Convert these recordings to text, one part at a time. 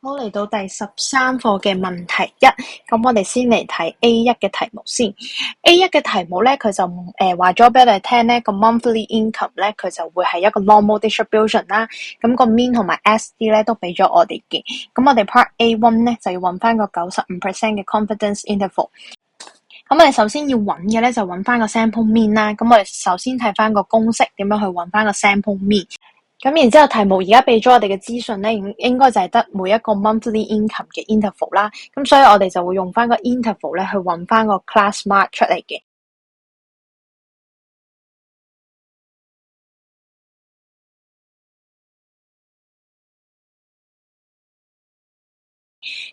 好，嚟到第13課嘅問題一，咁我哋先嚟睇 A1 嘅題目先。A1 嘅題目咧，佢就話咗俾我哋聽咧，個 monthly income 咧，佢就會係一個 normal distribution 啦。咁個 mean 同埋 SD 咧都俾咗我哋嘅。咁我哋 part A1 咧就要揾翻個95% 嘅 confidence interval。咁我哋首先要揾嘅咧就揾翻個 sample mean 啦。咁我哋首先睇翻個公式，點樣去揾翻個 sample mean。咁然之後，題目而家俾咗我哋嘅資訊咧，應該就係得每一個 monthly income 嘅 interval 啦。咁所以我哋就會用翻個 interval 咧去揾翻個 class mark 出嚟嘅。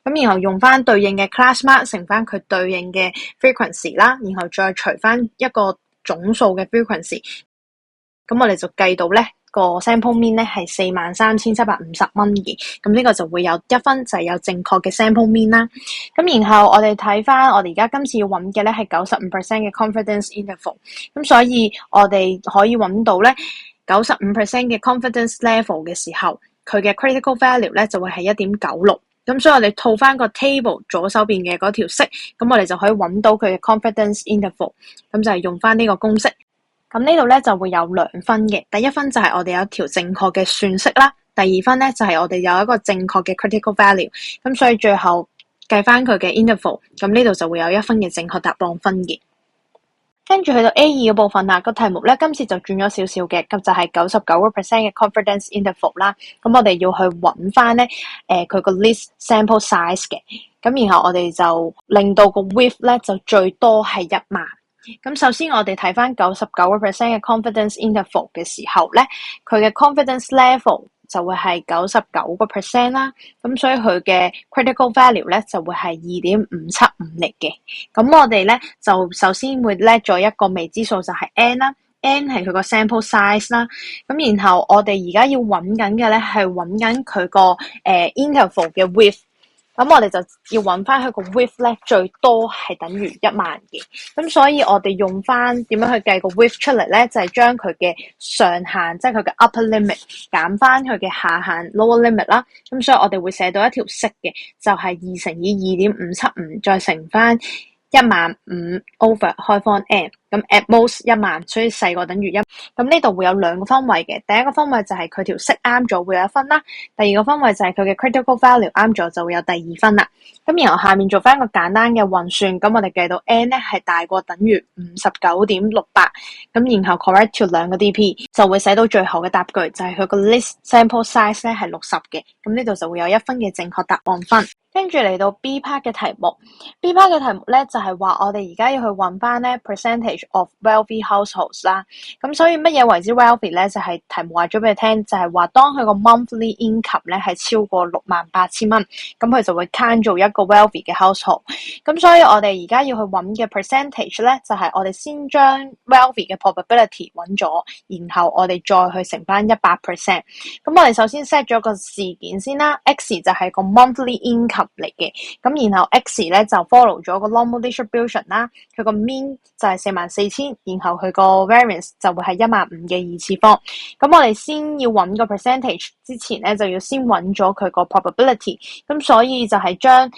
咁然後用翻對應嘅 class mark 乘翻佢對應嘅 frequency 啦，然後再除翻一個總數嘅 frequency。咁我哋就計到咧個 sample mean 咧係43,750蚊嘅，咁呢個就會有1分，就係有正確嘅 sample mean 啦。咁然後我哋睇翻我哋而家今次要揾嘅咧係95% 嘅 confidence interval，咁所以我哋可以揾到咧95% 嘅 confidence level 嘅時候，佢嘅 critical value 咧就會係1.96。咁所以我哋套翻個 table 左手邊嘅嗰條式，咁我哋就可以揾到佢嘅 confidence interval，咁就係用翻呢個公式。咁呢度咧就會有2分嘅，第1分就係我哋有一條正確嘅算式啦，第2分咧就係我哋有一個正確嘅 critical value，咁所以最後計翻佢嘅 interval，咁呢度就會有1分嘅正確答案分嘅。跟住去到 A2 嘅部分啦，個題目咧今次就轉咗少少嘅，咁就係99% 嘅 confidence interval啦。咁我哋要去揾翻咧佢個 least sample size 嘅，咁然後我哋就令到個 width 咧就最多係1萬。咁首先我哋睇翻99% 嘅 confidence interval 嘅時候咧，佢嘅 confidence level 就會係99% 啦，咁所以佢嘅 critical value 咧就會係2.575嚟嘅。咁我哋咧就首先會叻咗一個未知數就係 n 啦，n 係佢個 sample size 啦。咁然後我哋而家要揾緊嘅咧係揾緊佢個interval 嘅 width。咁我哋就要揾翻佢個 width 咧，最多係等於1萬嘅。咁所以我哋用翻點樣去計個 width 出嚟咧，就係將佢嘅上限，即係佢嘅 upper limit 減翻佢嘅下限 lower limit 啦。咁所以我哋會寫到一條式嘅，就係2乘以2.575再乘翻15000 over 開方 n。咁 at most 1萬，所以細過等於1。咁呢度會有2個分位嘅，第一個分位就係佢條式啱咗會有1分啦，第二個分位就係佢嘅 critical value 啱咗就會有第2分啦。咁然後下面做翻一個簡單嘅運算，咁我哋計到 n 咧係大過等於59.68，咁然後 correct to 2個 dp 就會寫到最後嘅答句，就係佢個 least sample size 咧係60嘅，咁呢度就會有1分嘅正確答案分。跟住嚟到 B part 嘅題目 ，B part 嘅題目咧就係話我哋而家要去揾翻咧 percentage of wealthy households 啦。咁所以乜嘢為之 wealthy 咧？就係題目話咗俾你聽，就係話當佢個 monthly income 咧係超過68,000蚊，咁佢就會 count 做一個 wealthy 嘅 household。咁所以我哋而家要去揾嘅 percentage 咧，就係我哋先將 wealthy 嘅 probability 揾咗，然後我哋再去乘翻100%。咁我哋首先 set 咗個事件先啦 ，X 就係個 monthly income嚟嘅，咁然後 X 咧就 follow 咗個 normal distribution 啦，佢個 mean 就係44,000，然後佢個 variance 就會係15000嘅2次方。咁我哋先要揾個 percentage 之前咧，就要先揾咗佢個 probability，咁所以就係將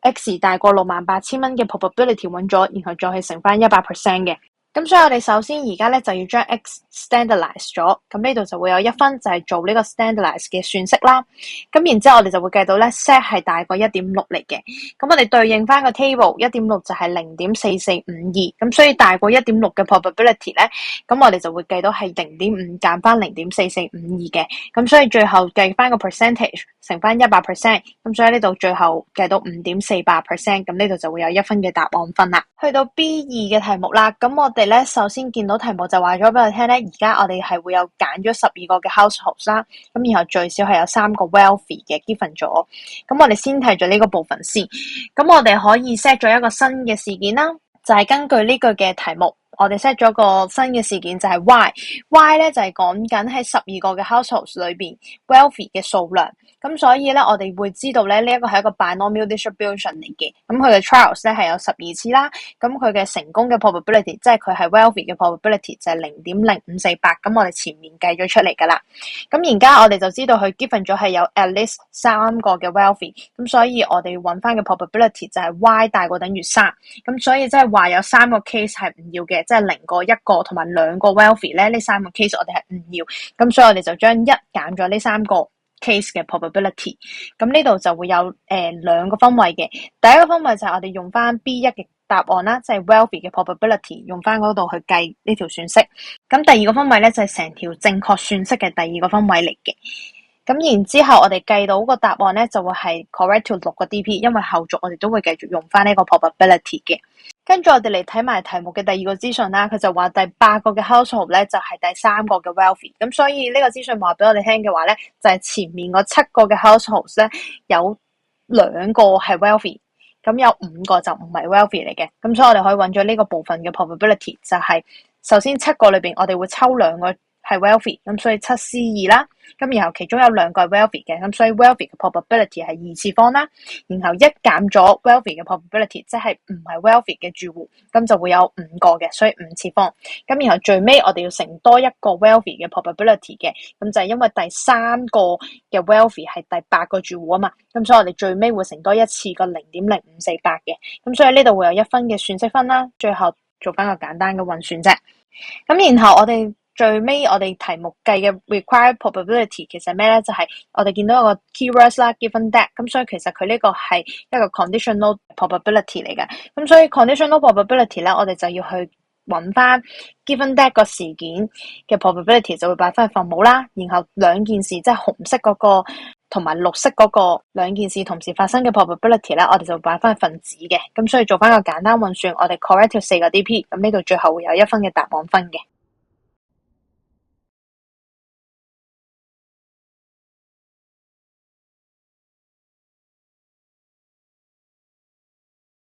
X 大過68,000蚊嘅 probability 揾咗，然後再去乘翻100% 嘅。咁所以我哋首先而家咧就要將 X standardize 咗，咁呢度就會有1分，就係做呢個 standardize 嘅算式啦。咁然之後我哋就會計到咧 set 係大過 1.6 嚟嘅，咁我哋對應翻個 table 1.6就係 0.4452，咁所以大過 1.6 嘅 probability 咧，咁我哋就會計到係 0.5 減翻 0.4452 嘅，咁所以最後計翻個 percentage 乘翻100%，咁所以呢度最後計到 5.48%，咁呢度就會有1分嘅答案分啦。去到 B2 嘅題目啦，咁我哋咧首先見到題目就話咗俾我聽咧，而家我哋係會有揀咗12個嘅 households 啦，咁然後最少係有3個 wealthy 嘅 given 咗，咁我哋先睇咗呢個部分先，咁我哋可以 set 咗一個新嘅事件啦，就係根據呢句嘅題目，我哋 set 咗個新嘅事件就係 Y 咧就係講緊喺12個嘅 households 裏邊 wealthy 嘅數量。咁所以咧，我哋會知道咧，呢一個係一個 binomial distribution 嚟嘅。咁佢嘅 trials 咧係有12次啦。咁佢嘅成功嘅 probability，即係佢係 wealthy 嘅 probability 就係0.0548。咁我哋前面計咗出嚟噶啦。咁而家我哋就知道佢 given 咗係有 at least 3個嘅 wealthy。咁所以我哋揾翻嘅 probability 就係 y 大過等於3。咁所以即係話有3個 case 係唔要嘅，即係0個、1個同埋2個 wealthy 咧，呢3個 case 我哋係唔要。咁所以我哋就將1減咗呢3個case 嘅 probability， 咁呢度就會有兩個分位嘅。第一個分位就係我哋用翻 B1 嘅答案啦，即係 wealthy 嘅 probability， 用翻嗰度去計呢條算式。咁第二個分位咧就係成條正確算式嘅第二個分位嚟嘅。咁然之後我哋計到個答案咧就會係 correct to 6個 DP， 因為後續我哋都會繼續用翻呢個 probability 嘅。跟住我哋嚟睇埋題目嘅第二個資訊啦，佢就話第8個嘅 household 咧就係第3個嘅 wealthy， 咁所以呢個資訊話俾我哋聽嘅話咧，就係前面嗰7個嘅 households 咧有2個係 wealthy， 咁有5個就唔係 wealthy 嚟嘅，咁所以我哋可以揾咗呢個部分嘅 probability， 就係首先7個裏邊我哋會抽2個係 wealthy， 咁所以7C2啦，咁然後其中有2個係 wealthy 嘅，咁所以 wealthy 嘅 probability 係2次方啦，然後1減咗 wealthy 嘅 probability， 即係唔係 wealthy 嘅住戶，咁就會有5個嘅，所以5次方，咁然後最尾我哋要乘多1個 wealthy 嘅 probability 嘅，咁就係因為第3個嘅 wealthy 係第8個住戶啊嘛，咁所以我哋最尾會乘多1次個 0.0548 嘅，咁所以呢度會有1分嘅算式分啦，最後做翻個簡單嘅運算啫，咁然後我哋最尾我哋題目計嘅 required probability 其實咩咧？就係我哋見到一個 keywords 啦 ，given that， 咁所以其實佢呢個係一個 conditional probability 嚟嘅。咁所以 conditional probability 咧，我哋就要去揾翻 given that 個事件嘅 probability 就會擺翻去分母啦。然後兩件事即係紅色嗰個同埋綠色嗰個兩件事同時發生嘅 probability 咧，我哋就擺翻去分子嘅。咁所以做翻個簡單運算，我哋 correct 4個 DP， 咁呢度最後會有1分嘅答案分嘅。